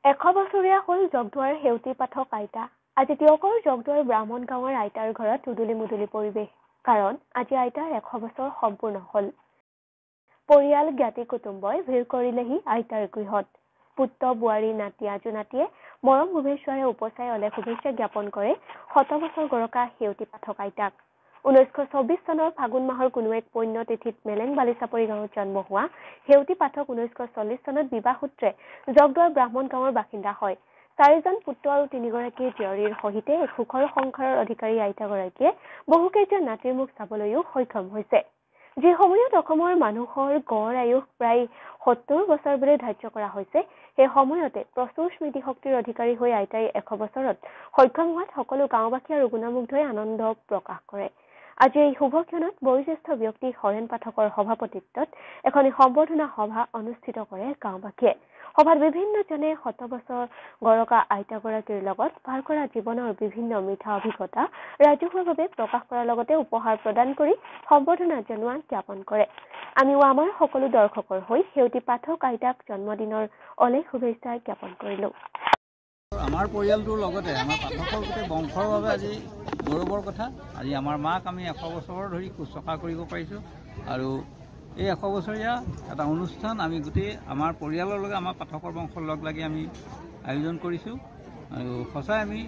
100 বছৰীয়া হ'ল জগদুৱাৰ সেউতী পাঠক আইতা। আজি তিয়কৰ জগদুৱাৰ ব্ৰাহ্মণ গাঁৱৰ আইতাৰ ঘৰত উদুলি মুদুলি পৰিৱেশ। কাৰণ আজি আইতাৰ 100 বছৰ সম্পূৰ্ণ হ'ল। পৰিয়াল জ্ঞাতি কুটুম্বই ভিৰ কৰিলেহি আইতাৰ গৃহত। পুত্ৰ বোৱাৰী নাতি আজুনাতিয়ে মৰম শুভেচ্ছাৰে উপচাই অলে শুভেচ্ছা জ্ঞাপন কৰে 100 বছৰ গৰকা সেউতী পাঠক আইতাক। 1924 চনৰ ফাগুন মাহৰ কোনো এক পুণ্য তিথিত মেলেং বালিচাপৰি গাঁৱত জন্ম হোৱা সেউতী পাঠক 1940 চনত বিবাহ সূত্ৰে জগদুৱাৰ ব্ৰাহ্মণ গাঁৱৰ বাসিন্দা হয়। 4জন পুত্ৰ আৰু 3গৰাকী জীয়ৰীৰ সহিতে এক সুখৰ সংসাৰৰ অধিকাৰী আইতাগৰাকীয়ে বহুকেইটা নাতিৰ মুখ চাবলৈও সক্ষম হৈছে। যি সময়ত অসমৰ মানুহৰ গড় আয়ুস প্ৰায় 70 বছৰ বুলি ধাৰ্য কৰা হৈছে, সেই সময়তে প্ৰচুৰ স্মৃতি শক্তিৰ অধিকাৰী হৈ আইতাই 100 বছৰত সক্ষম হোৱাত সকলো গাঁওবাসী আৰু গুণামুগ্ধই আনন্দ প্ৰকাশ কৰে। আজি এই শুভক্ষণত বয়োজ্যেষ্ঠ ব্যক্তি হৰেণ পাঠকৰ সভাপতিত্বত এখন সম্বৰ্ধনা সভা অনুষ্ঠিত কৰে গাঁওবাসীয়ে। সভাত বিভিন্নজনে 100 বছৰ গৰকা আইতাগৰাকীৰ লগত পাৰ কৰা জীৱনৰ বিভিন্ন মিঠা অভিজ্ঞতা ৰাজহুৱাভাৱে প্ৰকাশ কৰাৰ লগতে উপহাৰ প্ৰদান কৰি সম্বৰ্ধনা জনোৱা জ্ঞাপন কৰে। আমিও আমাৰ সকলো দৰ্শকৰ হৈ সেউতী পাঠক আইতাক জন্মদিনৰ অলেখ শুভেচ্ছা জ্ঞাপন কৰিলো। আমাৰ পৰিয়ালটোৰ লগতে আমাৰ পাঠকৰ গোটেই বংশৰ বাবে আজি গৌৰৱৰ কথা। আজি আমাৰ মাক আমি 100 বছৰ ধৰি শুশ্ৰূষা কৰিব পাৰিছোঁ আৰু এই 100 বছৰীয়া এটা অনুষ্ঠান আমি গোটেই আমাৰ পৰিয়ালৰ লগত আমাৰ পাঠকৰ বংশৰ লগ লাগি আমি আয়োজন কৰিছোঁ আৰু সঁচাই আমি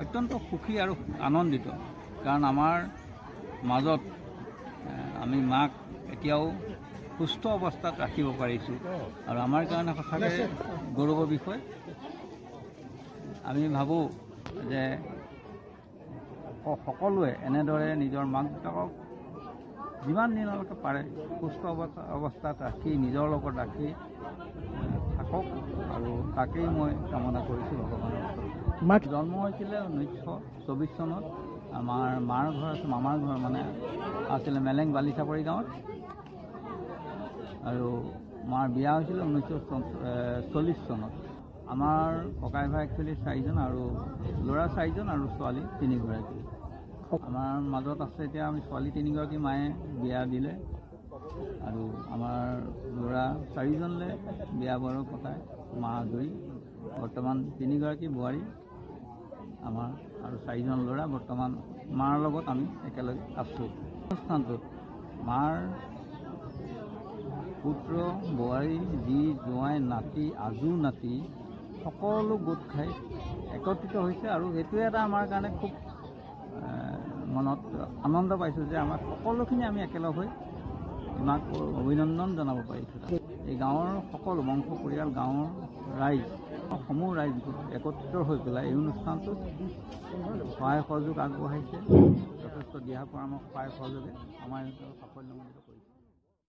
অত্যন্ত সুখী আৰু আনন্দিত, কাৰণ আমাৰ মাজত আমি মাক এতিয়াও সুস্থ অৱস্থাত ৰাখিব পাৰিছোঁ আৰু আমাৰ কাৰণে সঁচাকৈ গৌৰৱৰ বিষয়। আমি ভাবোঁ যে সকলোৱে এনেদৰে নিজৰ মাক দেউতাকক যিমান দিনলৈকে পাৰে সুস্থ অৱস্থাত ৰাখি নিজৰ লগত ৰাখি থাকক আৰু তাকেই মই কামনা কৰিছোঁ ভগৱানৰ ওচৰত। মাক জন্ম হৈছিলে 1924 চনত। আমাৰ মাৰ ঘৰ আছে, মামাৰ ঘৰ মানে আছিলে মেলেং বালিচাপৰি গাঁৱত, আৰু মাৰ বিয়া হৈছিলে 1940 চনত। আমাৰ ককাই ভাই একচুৱেলি 4জন আৰু ল'ৰা 4জন আৰু ছোৱালী 3গৰাকী। আমাৰ মাজত আছে এতিয়া আমি ছোৱালী 3গৰাকী মায়ে বিয়া দিলে আৰু আমাৰ ল'ৰা 4জনলৈ বিয়া বাৰু পতাই মা আজৰি। বৰ্তমান 3গৰাকী বোৱাৰী আমাৰ আৰু 4জন ল'ৰা বৰ্তমান মাৰ লগত আমি একেলগে আছোঁ। অনুষ্ঠানটোত মাৰ পুত্ৰ বোৱাৰী যি জোঁৱাই নাতি আজু নাতি সকলো গোট খাই একত্ৰিত হৈছে আৰু এইটোৱে এটা আমাৰ কাৰণে খুব মনত আনন্দ পাইছোঁ যে আমাৰ সকলোখিনি আমি একেলগ হৈ মাক অভিনন্দন জনাব পাৰিছোঁ। এই গাঁৱৰ সকলো বংশ পৰিয়াল, গাঁৱৰ ৰাইজ, সমূহ ৰাইজ একত্ৰিত হৈ পেলাই এই অনুষ্ঠানটোত সহায় সহযোগ আগবঢ়াইছে। যথেষ্ট দিহা পৰামৰ্শ সহায় সহযোগে আমাৰ সাফল্যমণ্ডিত কৰিছে।